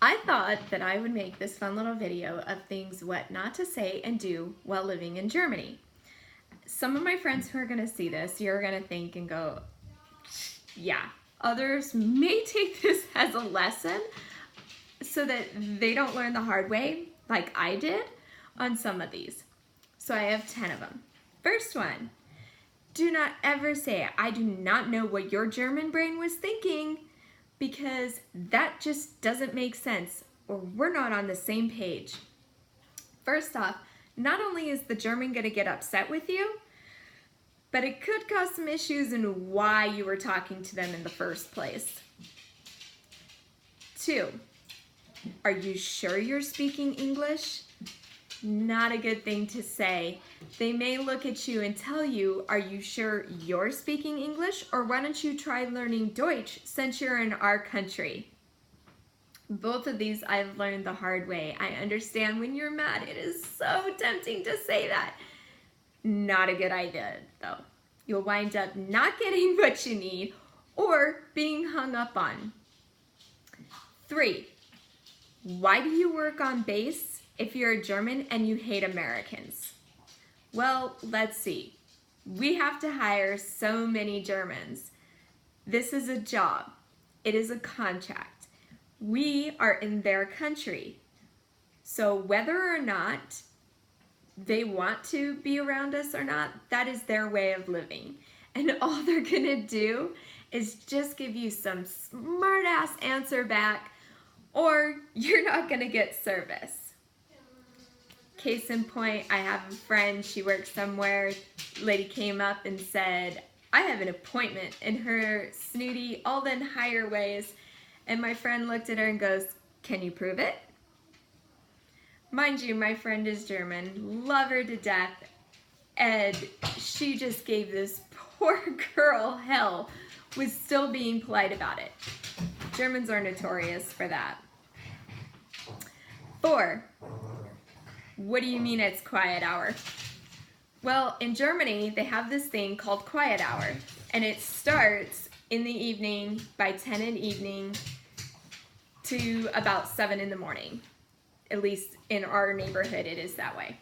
I thought that I would make this fun little video of things what not to say and do while living in Germany. Some of my friends who are going to see this, you're going to think and go, yeah. Others may take this as a lesson so that they don't learn the hard way like I did on some of these. So I have 10 of them. First one, do not ever say, I do not know what your German brain was thinking, because that just doesn't make sense, or we're not on the same page. First off, not only is the German going to get upset with you, but it could cause some issues in why you were talking to them in the first place. 2, are you sure you're speaking English? Not a good thing to say. They may look at you and tell you, are you sure you're speaking English? Or why don't you try learning Deutsch since you're in our country? Both of these I've learned the hard way. I understand when you're mad, it is so tempting to say that. Not a good idea though. You'll wind up not getting what you need or being hung up on. 3, why do you work on base if you're a German and you hate Americans? Well, let's see. We have to hire so many Germans. This is a job. It is a contract. We are in their country. So whether or not they want to be around us or not, that is their way of living. And all they're gonna do is just give you some smart ass answer back, or you're not gonna get service. Case in point, I have a friend, she works somewhere, lady came up and said, I have an appointment, in her snooty, all then higher ways, and my friend looked at her and goes, can you prove it? Mind you, my friend is German, love her to death, and she just gave this poor girl hell with still being polite about it. Germans are notorious for that. 4, what do you mean it's quiet hour? Well, in Germany, they have this thing called quiet hour, and it starts in the evening by 10 in the evening to about 7 in the morning. At least in our neighborhood, it is that way.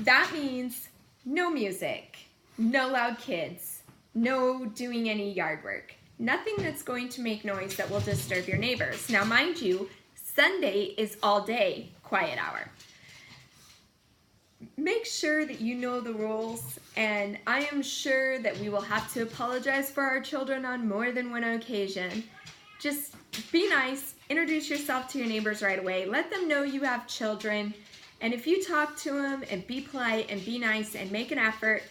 That means no music, no loud kids, no doing any yard work, nothing that's going to make noise that will disturb your neighbors. Now, mind you, Sunday is all day quiet hour. Make sure that you know the rules, and I am sure that we will have to apologize for our children on more than one occasion. Just be nice, introduce yourself to your neighbors right away, let them know you have children, and if you talk to them and be polite and be nice and make an effort,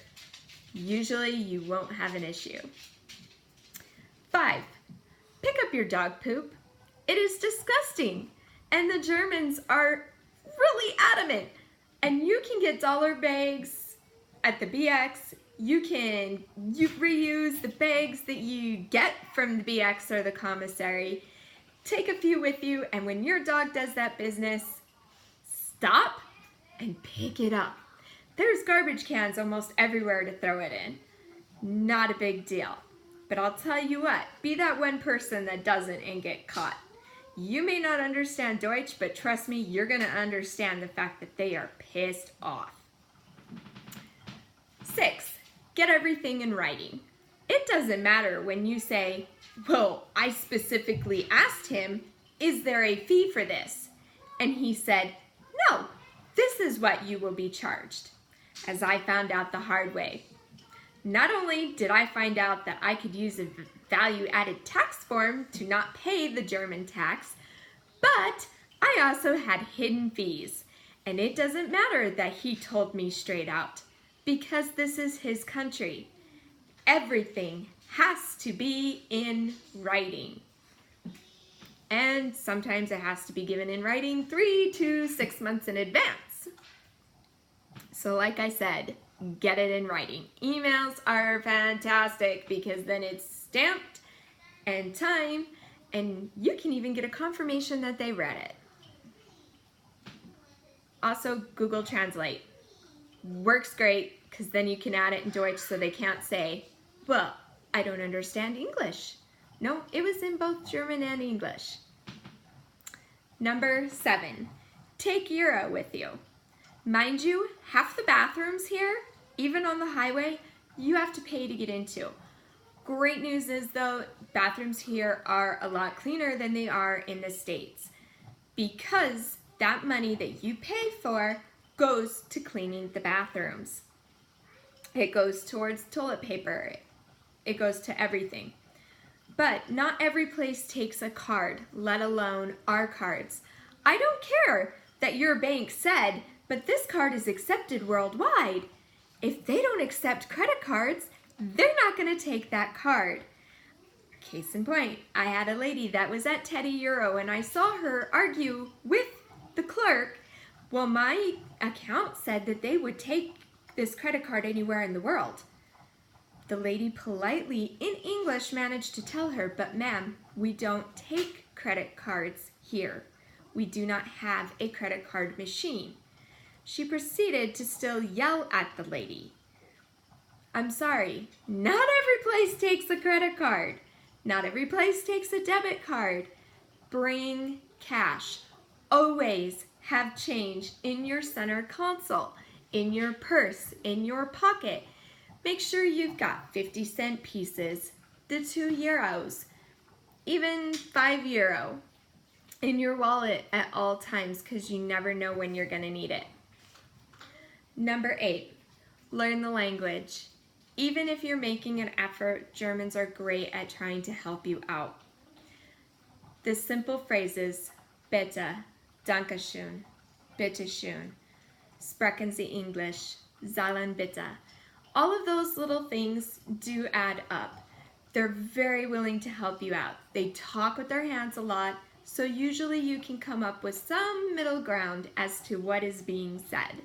usually you won't have an issue. 5, pick up your dog poop. It is disgusting, and the Germans are really adamant. And you can get dollar bags at the BX. You reuse the bags that you get from the BX or the commissary. Take a few with you, and when your dog does that business, stop and pick it up. There's garbage cans almost everywhere to throw it in. Not a big deal. But I'll tell you what, be that one person that doesn't and get caught. You may not understand Deutsch, but trust me, you're gonna understand the fact that they are pissed off. 6, get everything in writing. It doesn't matter when you say, well, I specifically asked him, is there a fee for this? And he said, no, this is what you will be charged. As I found out the hard way. Not only did I find out that I could use a value-added tax form to not pay the German tax, but I also had hidden fees. And it doesn't matter that he told me straight out, because this is his country. Everything has to be in writing. And sometimes it has to be given in writing 3 to 6 months in advance. So like I said, get it in writing. Emails are fantastic because then it's stamped and time, and you can even get a confirmation that they read it. Also, Google Translate works great because then you can add it in Deutsch so they can't say, well, I don't understand English. No, it was in both German and English. Number 7, take Euro with you. Mind you, half the bathrooms here, even on the highway, you have to pay to get into. Great news is though, bathrooms here are a lot cleaner than they are in the States because that money that you pay for goes to cleaning the bathrooms. It goes towards toilet paper. It goes to everything. But not every place takes a card, let alone our cards. I don't care that your bank said, but this card is accepted worldwide. If they don't accept credit cards, they're not going to take that card. Case in point, I had a lady that was at Teddy Euro and I saw her argue with the clerk. Well, my account said that they would take this credit card anywhere in the world. The lady politely, in English, managed to tell her, but ma'am, we don't take credit cards here. We do not have a credit card machine. She proceeded to still yell at the lady. I'm sorry, not every place takes a credit card. Not every place takes a debit card. Bring cash. Always have change in your center console, in your purse, in your pocket. Make sure you've got 50-cent pieces, the 2 euros, even 5 euro in your wallet at all times because you never know when you're going to need it. Number 8, learn the language. Even if you're making an effort, Germans are great at trying to help you out. The simple phrases, bitte, dankeschön, bitteschön, sprechen Sie English, zahlen bitte. All of those little things do add up. They're very willing to help you out. They talk with their hands a lot, so usually you can come up with some middle ground as to what is being said.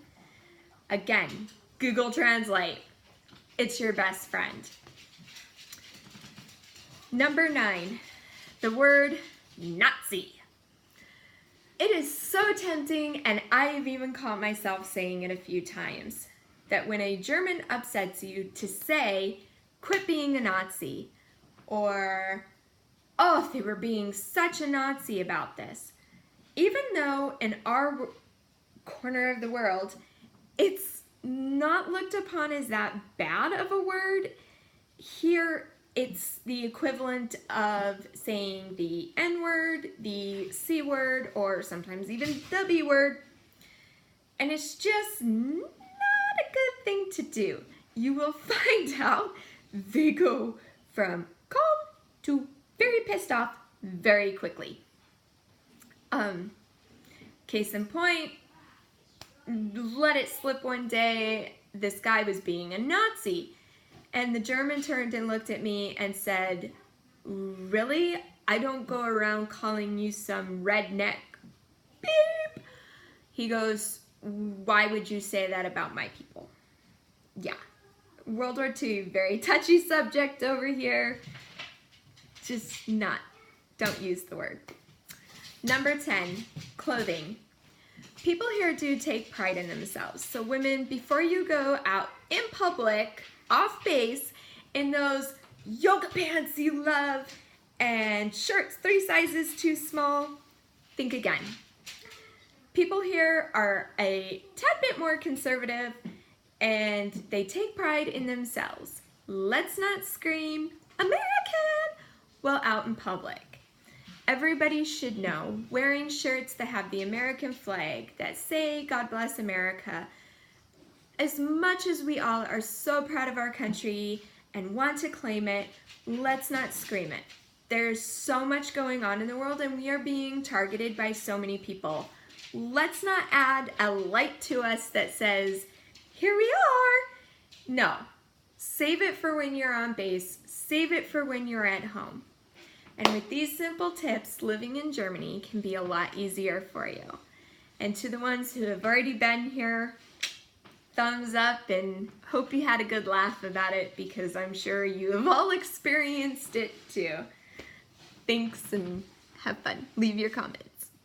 Again, Google Translate. It's your best friend. Number 9, the word Nazi. It is so tempting, and I've even caught myself saying it a few times, that when a German upsets you to say, quit being a Nazi, or, oh, they were being such a Nazi about this. Even though in our corner of the world, it's not looked upon as that bad of a word, here it's the equivalent of saying the N-word, the C-word, or sometimes even the B-word, and it's just not a good thing to do. You will find out they go from calm to very pissed off very quickly. Case in point, let it slip one day, this guy was being a Nazi, and the German turned and looked at me and said, really? I don't go around calling you some redneck beep. He goes, why would you say that about my people? Yeah, World War II, very touchy subject over here. Just not, don't use the word. Number 10, clothing. People here do take pride in themselves. So women, before you go out in public, off base, in those yoga pants you love and shirts 3 sizes too small, think again. People here are a tad bit more conservative and they take pride in themselves. Let's not scream American while out in public. Everybody should know wearing shirts that have the American flag that say God bless America. As much as we all are so proud of our country and want to claim it, let's not scream it. There's so much going on in the world and we are being targeted by so many people. Let's not add a light to us that says, here we are. No, save it for when you're on base. Save it for when you're at home. And with these simple tips, living in Germany can be a lot easier for you. And to the ones who have already been here, thumbs up and hope you had a good laugh about it because I'm sure you have all experienced it too. Thanks and have fun. Leave your comments.